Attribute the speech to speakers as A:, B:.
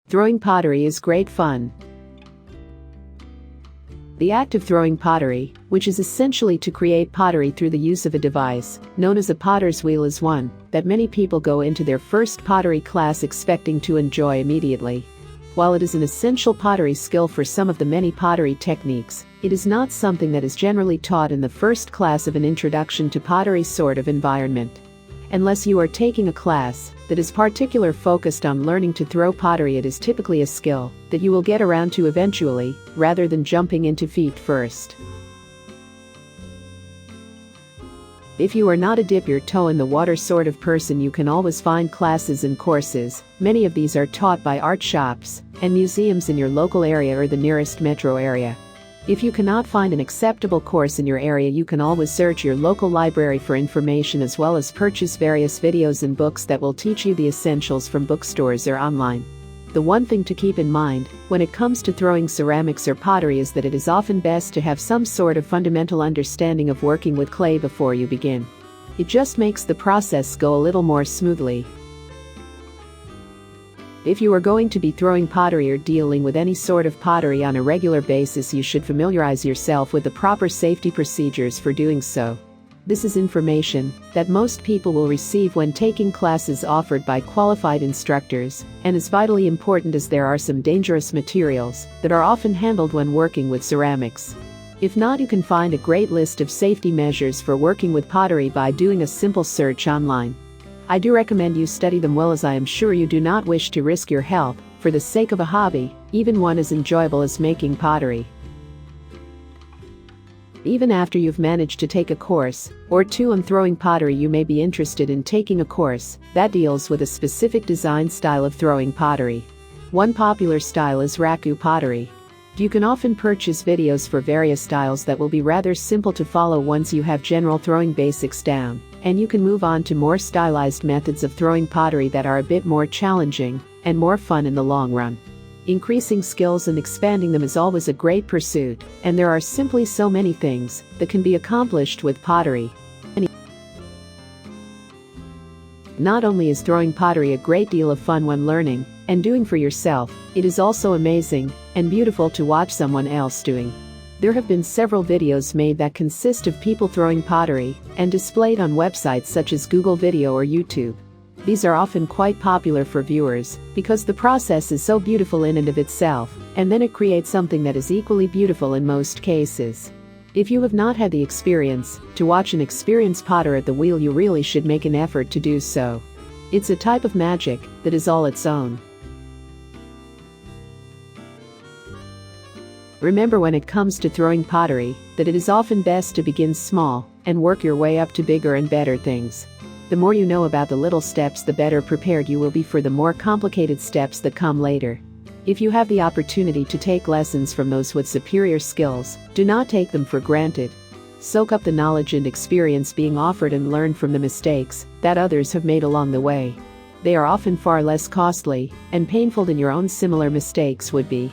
A: Throwing pottery is great fun. The act of throwing pottery, which is essentially to create pottery through the use of a device known as a potter's wheel, is one that many people go into their first pottery class expecting to enjoy immediately. While it is an essential pottery skill for some of the many pottery techniques, it is not something that is generally taught in the first class of an introduction to pottery sort of environment. Unless you are taking a class that is particularly focused on learning to throw pottery, it is typically a skill that you will get around to eventually, rather than jumping into feet first. If you are not a dip your toe in the water sort of person, you can always find classes and courses. Many of these are taught by art shops and museums in your local area or the nearest metro area. If you cannot find an acceptable course in your area, you can always search your local library for information, as well as purchase various videos and books that will teach you the essentials from bookstores or online. The one thing to keep in mind when it comes to throwing ceramics or pottery is that it is often best to have some sort of fundamental understanding of working with clay before you begin. It just makes the process go a little more smoothly. If you are going to be throwing pottery or dealing with any sort of pottery on a regular basis, you should familiarize yourself with the proper safety procedures for doing so. This is information that most people will receive when taking classes offered by qualified instructors, and is vitally important as there are some dangerous materials that are often handled when working with ceramics. If not, you can find a great list of safety measures for working with pottery by doing a simple search online. I do recommend you study them well, as I am sure you do not wish to risk your health for the sake of a hobby, even one as enjoyable as making pottery. Even after you've managed to take a course or two on throwing pottery, you may be interested in taking a course that deals with a specific design style of throwing pottery. One popular style is raku pottery. You can often purchase videos for various styles that will be rather simple to follow once you have general throwing basics down, and you can move on to more stylized methods of throwing pottery that are a bit more challenging and more fun in the long run. Increasing skills and expanding them is always a great pursuit, and there are simply so many things that can be accomplished with pottery. Not only is throwing pottery a great deal of fun when learning and doing for yourself, it is also amazing and beautiful to watch someone else doing. There have been several videos made that consist of people throwing pottery and displayed on websites such as Google Video or YouTube. These are often quite popular for viewers because the process is so beautiful in and of itself, and then it creates something that is equally beautiful in most cases. If you have not had the experience to watch an experienced potter at the wheel, you really should make an effort to do so. It's a type of magic that is all its own. Remember, when it comes to throwing pottery, that it is often best to begin small and work your way up to bigger and better things. The more you know about the little steps, the better prepared you will be for the more complicated steps that come later. If you have the opportunity to take lessons from those with superior skills, do not take them for granted. Soak up the knowledge and experience being offered and learn from the mistakes that others have made along the way. They are often far less costly and painful than your own similar mistakes would be.